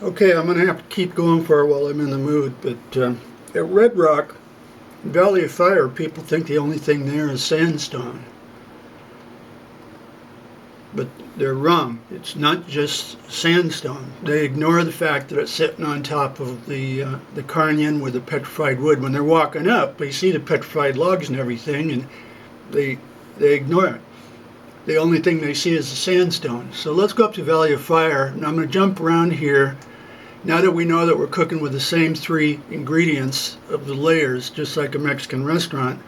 Okay, I'm going to have to keep going for a while I'm in the mood, but at Redrock, Valley of Fire, people think the only thing there is sandstone. But they're wrong. It's not just sandstone. They ignore the fact that it's sitting on top of the carnian with the petrified wood. When they're walking up, they see the petrified logs and everything, and they ignore it. The only thing they see is the sandstone. So let's go up to Valley of Fire, and I'm going to jump around here. Now that we know that we're cooking with the same three ingredients of the layers, just like a Mexican restaurant,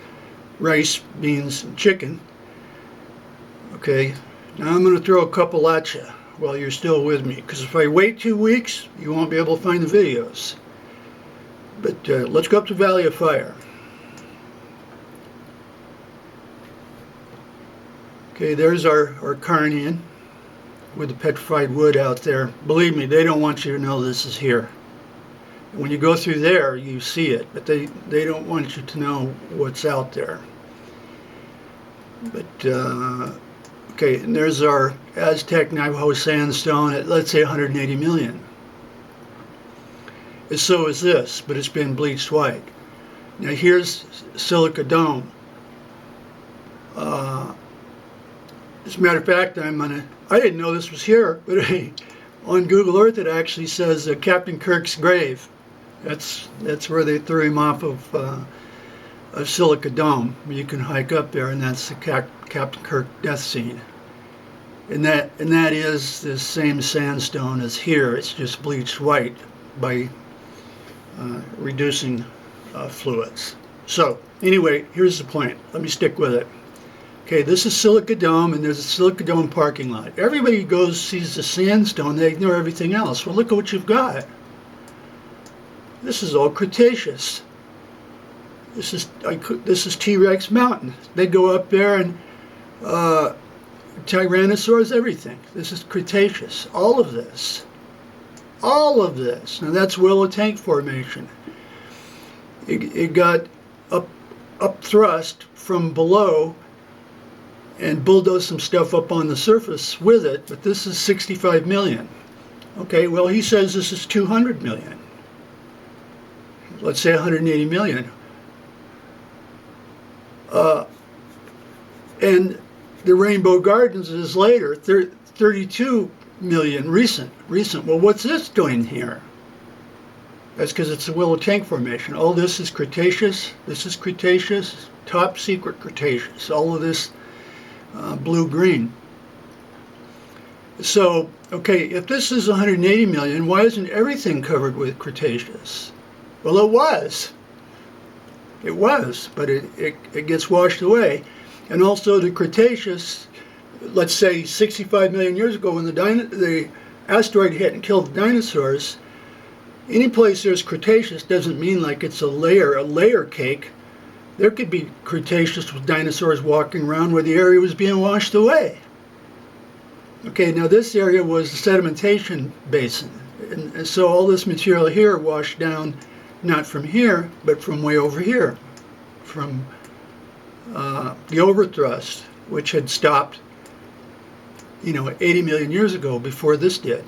rice, beans, and chicken. Okay, now I'm going to throw a couple at you while you're still with me, because if I wait 2 weeks, you won't be able to find the videos. But let's go up to Valley of Fire. Okay, there's our carnian with the petrified wood out there. Believe me, they don't want you to know this is here. When you go through there, you see it, but they don't want you to know what's out there. But, okay, and there's our Aztec Navajo sandstone at, let's say, 180 million. And so is this, but it's been bleached white. Now here's Silica Dome. As a matter of fact, I didn't know this was here, but on Google Earth it actually says Captain Kirk's grave. That's where they threw him off of Silica Dome. You can hike up there, and that's the Captain Kirk death scene. And that is the same sandstone as here. It's just bleached white by reducing fluids. So anyway, here's the point. Let me stick with it. Okay, this is Silica Dome, and there's a Silica Dome parking lot. Everybody goes, sees the sandstone, they ignore everything else. Well, look at what you've got. This is all Cretaceous. This is T-Rex Mountain. They go up there and Tyrannosaurs, everything. This is Cretaceous. All of this. All of this. Now that's Willow Tank Formation. It got up thrust from below and bulldoze some stuff up on the surface with it, but this is 65 million. Okay, well, he says this is 200 million. Let's say 180 million. And the Rainbow Gardens is later, 32 million recent. Well, what's this doing here? That's because it's a Willow Tank Formation. All this is Cretaceous. This is Cretaceous, top secret Cretaceous. All of this blue-green. So, okay, if this is 180 million, why isn't everything covered with Cretaceous? Well, it was. It was, but it gets washed away. And also the Cretaceous, let's say 65 million years ago when the asteroid hit and killed the dinosaurs, any place there's Cretaceous doesn't mean like it's a layer cake. There could be Cretaceous with dinosaurs walking around where the area was being washed away. Okay, now this area was the Sedimentation Basin. And so all this material here washed down, not from here, but from way over here. From the overthrust, which had stopped, 80 million years ago before this did.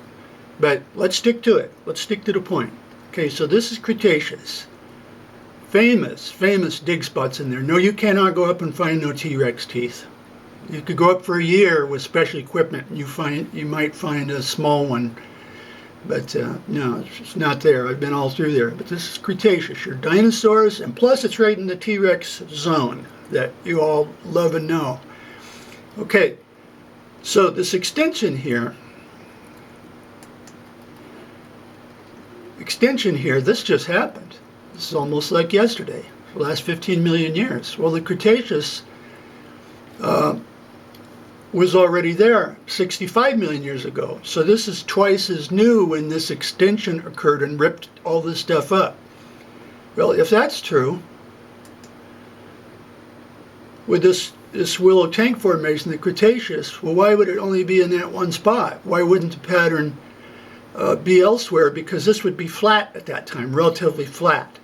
But let's stick to it. Let's stick to the point. Okay, so this is Cretaceous. Famous dig spots in there. No, you cannot go up and find no T-Rex teeth. You could go up for a year with special equipment and you might find a small one. But no, it's not there. I've been all through there. But this is Cretaceous. Your dinosaurs, and plus it's right in the T-Rex zone that you all love and know. Okay, so this extension here, this just happened. This is almost like yesterday, the last 15 million years. Well, the Cretaceous was already there 65 million years ago. So this is twice as new when this extension occurred and ripped all this stuff up. Well, if that's true, with this Willow Tank Formation, the Cretaceous, well, why would it only be in that one spot? Why wouldn't the pattern be elsewhere? Because this would be flat at that time, relatively flat.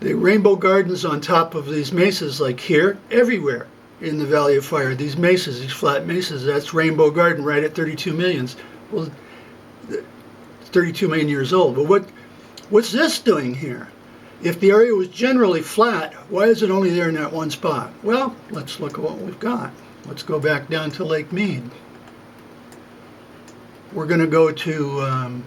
The Rainbow Gardens on top of these mesas, like here, everywhere in the Valley of Fire, these mesas, these flat mesas, that's Rainbow Garden right at 32 millions. Well, 32 million years old. But what's this doing here? If the area was generally flat, why is it only there in that one spot? Well, let's look at what we've got. Let's go back down to Lake Mead. We're going to go to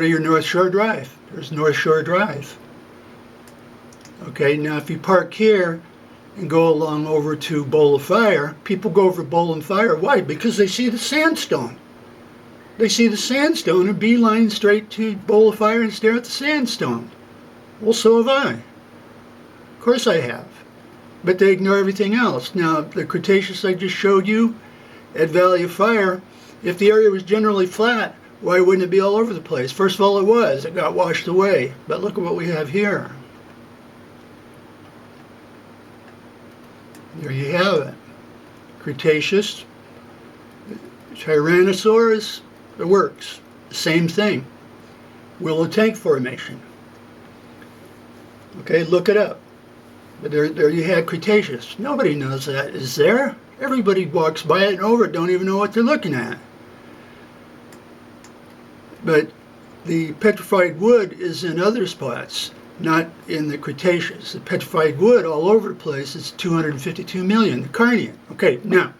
your North Shore Drive. There's North Shore Drive. Okay, now if you park here and go along over to Bowl of Fire, people go over Bowl of Fire. Why? Because they see the sandstone. They see the sandstone and beeline straight to Bowl of Fire and stare at the sandstone. Well, so have I. Of course I have. But they ignore everything else. Now, the Cretaceous I just showed you at Valley of Fire, if the area was generally flat, why wouldn't it be all over the place? First of all, it was. It got washed away. But look at what we have here. There you have it. Cretaceous, Tyrannosaurus, it works. Same thing. Willow Tank Formation. Okay, look it up. But there you had Cretaceous. Nobody knows that is there. Everybody walks by it and over it, don't even know what they're looking at. But the petrified wood is in other spots, not in the Cretaceous. The petrified wood all over the place is 252 million, the carnian. Okay, now,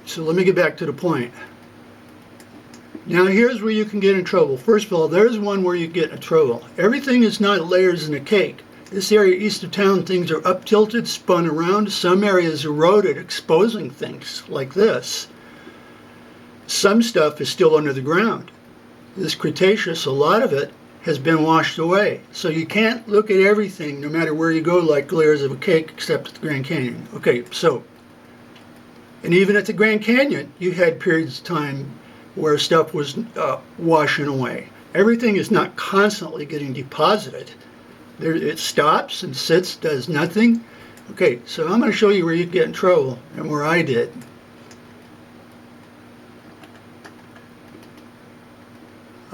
so let me get back to the point. Now here's where you can get in trouble. First of all, there's one where you get in trouble. Everything is not layers in a cake. This area east of town, things are up tilted, spun around. Some areas eroded, exposing things like this. Some stuff is still under the ground. This Cretaceous, a lot of it has been washed away. So you can't look at everything, no matter where you go, like layers of a cake, except at the Grand Canyon. Okay, so, and even at the Grand Canyon, you had periods of time where stuff was washing away. Everything is not constantly getting deposited. It stops and sits, does nothing. Okay, so I'm going to show you where you get in trouble and where I did.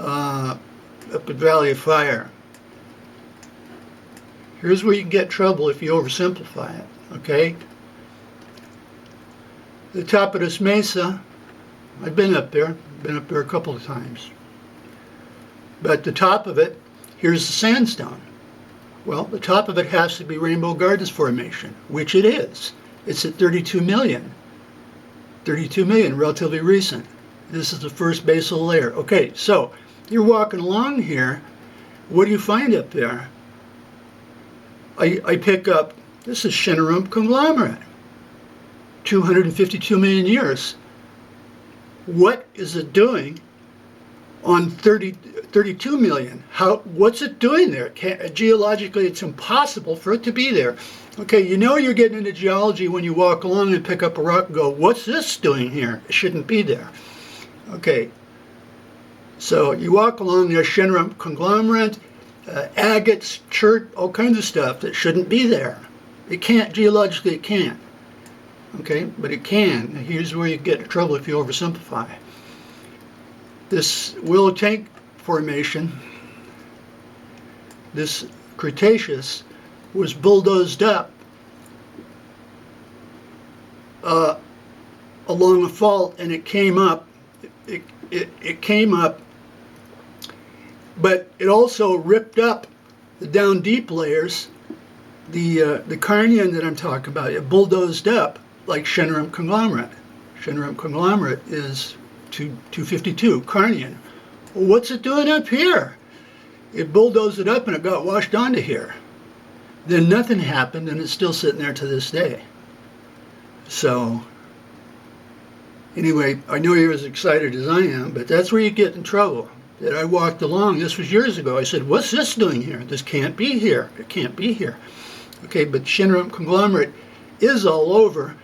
Up at Valley of Fire. Here's where you can get in trouble if you oversimplify it, okay? The top of this mesa, I've been up there a couple of times. But the top of it, here's the sandstone. Well, the top of it has to be Rainbow Gardens Formation, which it is. It's at 32 million. 32 million, relatively recent. This is the first basal layer. Okay, so you're walking along here. What do you find up there? I pick up, this is shinarump conglomerate. 252 million years. What is it doing on 32 million? What's it doing there? Geologically, it's impossible for it to be there. Okay, you know you're getting into geology when you walk along and pick up a rock and go, what's this doing here? It shouldn't be there. Okay, so you walk along, there's shinarump conglomerate, agates, chert, all kinds of stuff that shouldn't be there. It can't, geologically it can't. Okay, but it can. Here's where you get in trouble if you oversimplify. This Willow Tank Formation, this Cretaceous, was bulldozed up along a fault, and it came up. It came up, but it also ripped up the down deep layers. The carnian that I'm talking about, it bulldozed up like shinarump conglomerate. Shinarump conglomerate is 252, carnian. Well, what's it doing up here? It bulldozed it up and it got washed onto here. Then nothing happened and it's still sitting there to this day. So, anyway, I know you're as excited as I am, but that's where you get in trouble. That I walked along, this was years ago, I said, what's this doing here? This can't be here. It can't be here. Okay, but shinarump conglomerate is all over,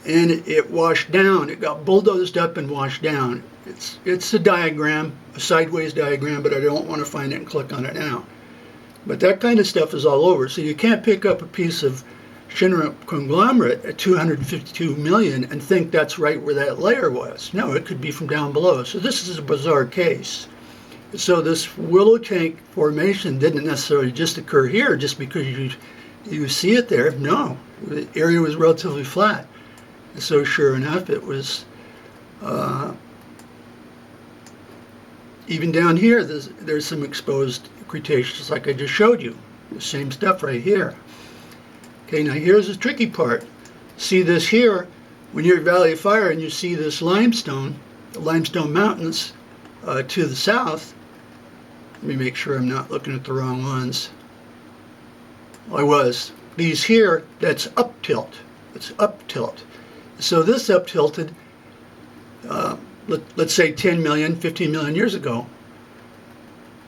and it washed down. It got bulldozed up and washed down. It's a diagram, a sideways diagram, but I don't want to find it and click on it now. But that kind of stuff is all over, so you can't pick up a piece of shinarump conglomerate at 252 million and think that's right where that layer was. No, it could be from down below. So this is a bizarre case. So this Willow Tank Formation didn't necessarily just occur here just because you You see it there? No. The area was relatively flat. So sure enough, it was, even down here, there's some exposed Cretaceous like I just showed you. The same stuff right here. Okay, now here's the tricky part. See this here, when you're at Valley of Fire and you see this limestone, the Limestone Mountains to the south. Let me make sure I'm not looking at the wrong ones. I was. These here, that's up tilt. It's up tilt. So this up tilted, let's say 10 million, 15 million years ago,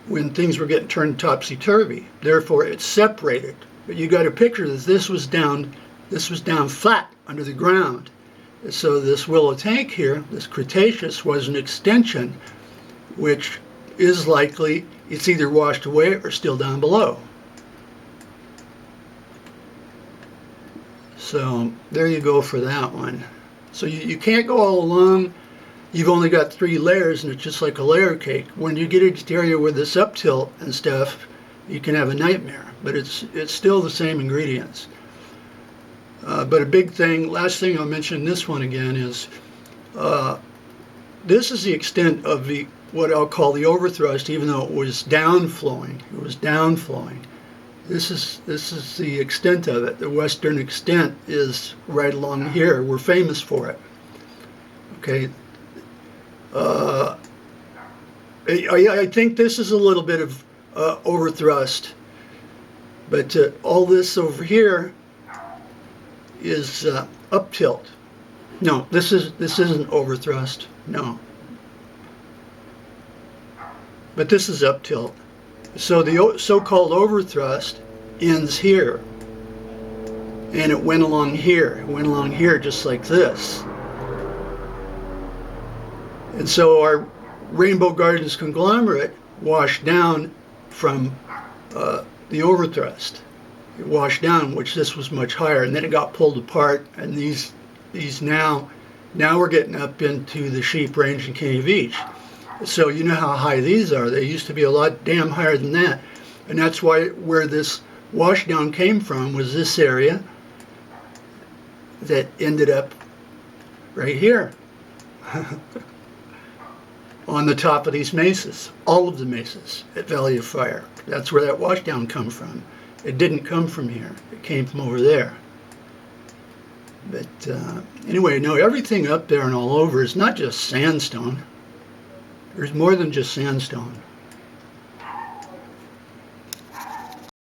when things were getting turned topsy-turvy. Therefore, it's separated. But you got to picture that this was down flat under the ground. So this willow tank here, this Cretaceous, was an extension, which is likely it's either washed away or still down below. So there you go for that one. So you can't go all along. You've only got 3 layers, and it's just like a layer cake. When you get into the area with this up tilt and stuff, you can have a nightmare. But it's still the same ingredients. But a big thing, last thing I'll mention this one again is, this is the extent of what I'll call the overthrust, even though it was downflowing. It was downflowing. This is the extent of it. The western extent is right along here. We're famous for it. Okay. I think this is a little bit of overthrust, but all this over here is up tilt. No, this isn't overthrust. No, but this is up tilt. So the so-called overthrust ends here, and it went along here. It went along here just like this. And so our Rainbow Gardens conglomerate washed down from the overthrust. It washed down, which this was much higher, and then it got pulled apart. And these now we're getting up into the Sheep Range and Caney Beach. So you know how high these are. They used to be a lot damn higher than that, and that's why where this washdown came from was this area that ended up right here. On the top of these mesas, all of the mesas at Valley of Fire. That's where that washdown come from. It didn't come from here. It came from over there. But anyway, no, everything up there and all over is not just sandstone. There's more than just sandstone.